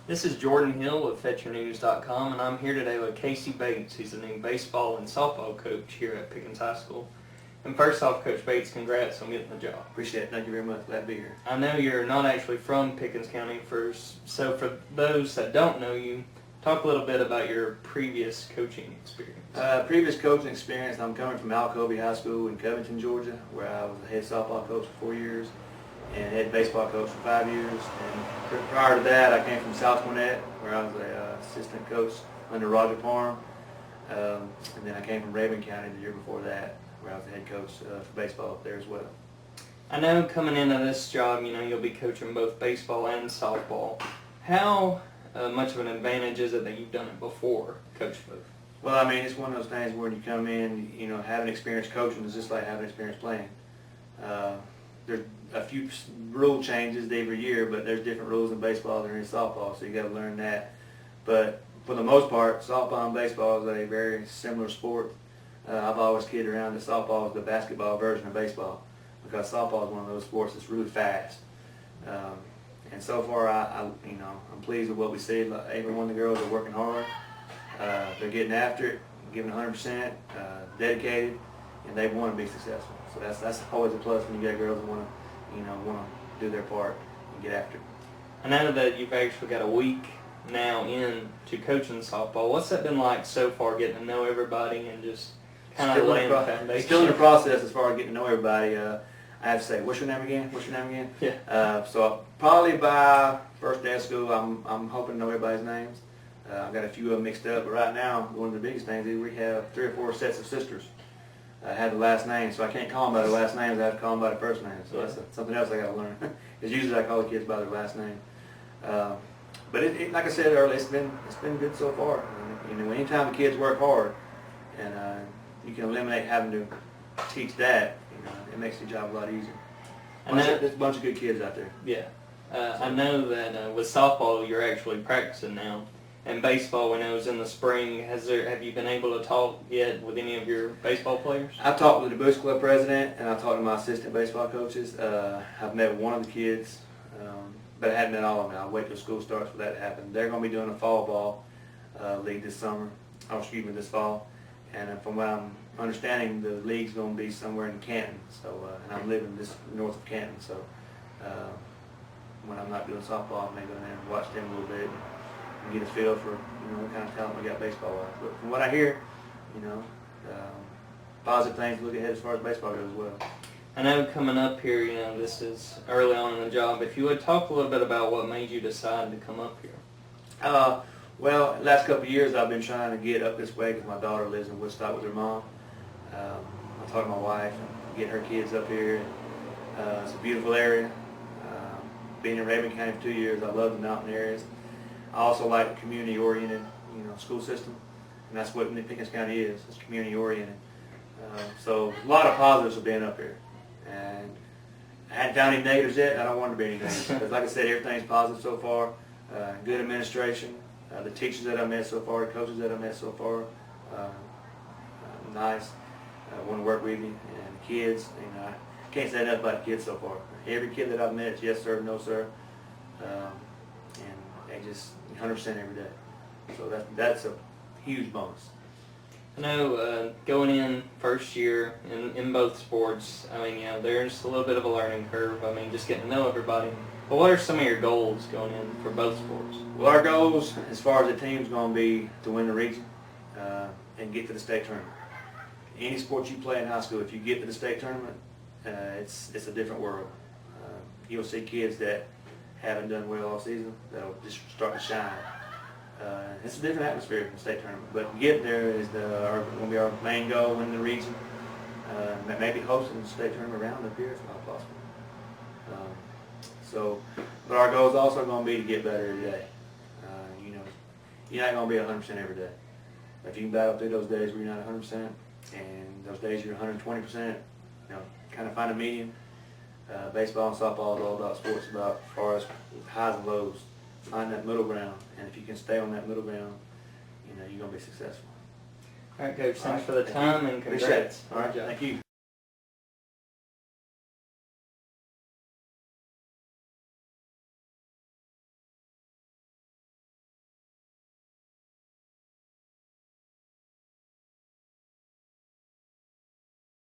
This is Jordan Hill with FetcherNews.com, and I'm here today with Casey Bates. He's the new baseball and softball coach here at Pickens High School. And first off, Coach Bates, congrats on getting the job. Appreciate it. Thank you very much. Glad to be here. I know you're not actually from Pickens County, so for those that don't know you, talk a little bit about your previous coaching experience. Previous coaching experience, I'm coming from Alcobey High School in Covington, Georgia, where I was the head softball coach for 4 years and head baseball coach for 5 years. And prior to that, I came from South Gwinnett, where I was an assistant coach under Roger Parham. And then I came from Raven County the year before that, where I was the head coach for baseball up there as well. I know coming into this job, you'll be coaching both baseball and softball. How much of an advantage is it that you've done it before, coach both? Well, I mean, it's one of those things where you come in, having experience coaching is just like having experience playing. There's a few rule changes every year, but there's different rules in baseball than in softball, so you got to learn that. But for the most part, softball and baseball is a very similar sport. I've always kidded around that softball is the basketball version of baseball, because softball is one of those sports that's really fast. And so far, I'm pleased with what we see. Every one of the girls are working hard. They're getting after it, giving 100%, dedicated, and they want to be successful. So that's always a plus when you got girls that want to do their part and get after it. I know that you've actually got a week now into coaching softball. What's that been like so far, getting to know everybody and just kind of laying the foundation? Still in the process as far as getting to know everybody. I have to say, what's your name again? What's your name again? Yeah. So probably by first day of school, I'm hoping to know everybody's names. I've got a few of them mixed up, but right now, one of the biggest things is we have 3 or 4 sets of sisters. I have the last name, so I can't call them by their last names. I have to call them by their first name. So that's something else I got to learn. Because usually I call the kids by their last name. But like I said earlier, it's been good so far. Anytime the kids work hard, and you can eliminate having to teach that, it makes the job a lot easier. There's a bunch of good kids out there. Yeah. I know that with softball you're actually practicing now, and baseball we know is in the spring. Have you been able to talk yet with any of your baseball players? I've talked with the Bush Club president, and I've talked to my assistant baseball coaches. I've met with one of the kids, but I hadn't met all of them. I'll wait till school starts for that to happen. They're going to be doing a fall ball league this fall. And from what I'm understanding, the league's going to be somewhere in Canton. So, and I'm living just north of Canton. So, when I'm not doing softball, I may go in there and watch them a little bit and get a feel for what kind of talent we got baseball-wise. But from what I hear, positive things to look ahead as far as baseball goes as well. I know coming up here, this is early on in the job. If you would talk a little bit about what made you decide to come up here. Well, the last couple of years I've been trying to get up this way because my daughter lives in Woodstock with her mom. I talked to my wife and get her kids up here. It's a beautiful area. Being in Raven County for 2 years, I love the mountain areas. I also like the community-oriented, school system, and that's what Pickens County is. It's community-oriented. So a lot of positives of being up here. And I hadn't found any negatives yet. I don't want to be any negatives. Because like I said, everything's positive so far. Good administration. The teachers that I've met so far, the coaches that I've met so far, nice. Want to work with me. And the kids, I can't say enough about the kids so far. Every kid that I've met is yes sir, no sir. And they just 100% every day. So that's a huge bonus. I know going in first year in both sports, there's a little bit of a learning curve. Just getting to know everybody. But what are some of your goals going in for both sports? Well, our goals as far as the team's going to be to win the region and get to the state tournament. Any sport you play in high school, if you get to the state tournament, it's a different world. You'll see kids that haven't done well all season that'll just start to shine. It's a different atmosphere in the state tournament, but getting there is going to be our main goal, winning the region. Maybe hosting the state tournament round up here if not possible. But our goal is also going to be to get better every day. You're not going to be 100% every day. If you can battle through those days where you're not 100%, and those days you're 120%, kind of find a medium. Baseball and softball is all about sports, about as far as highs and lows. Find that middle ground, and if you can stay on that middle ground, you're going to be successful. All right, Coach. Thanks for the time and congrats. All right, thank you.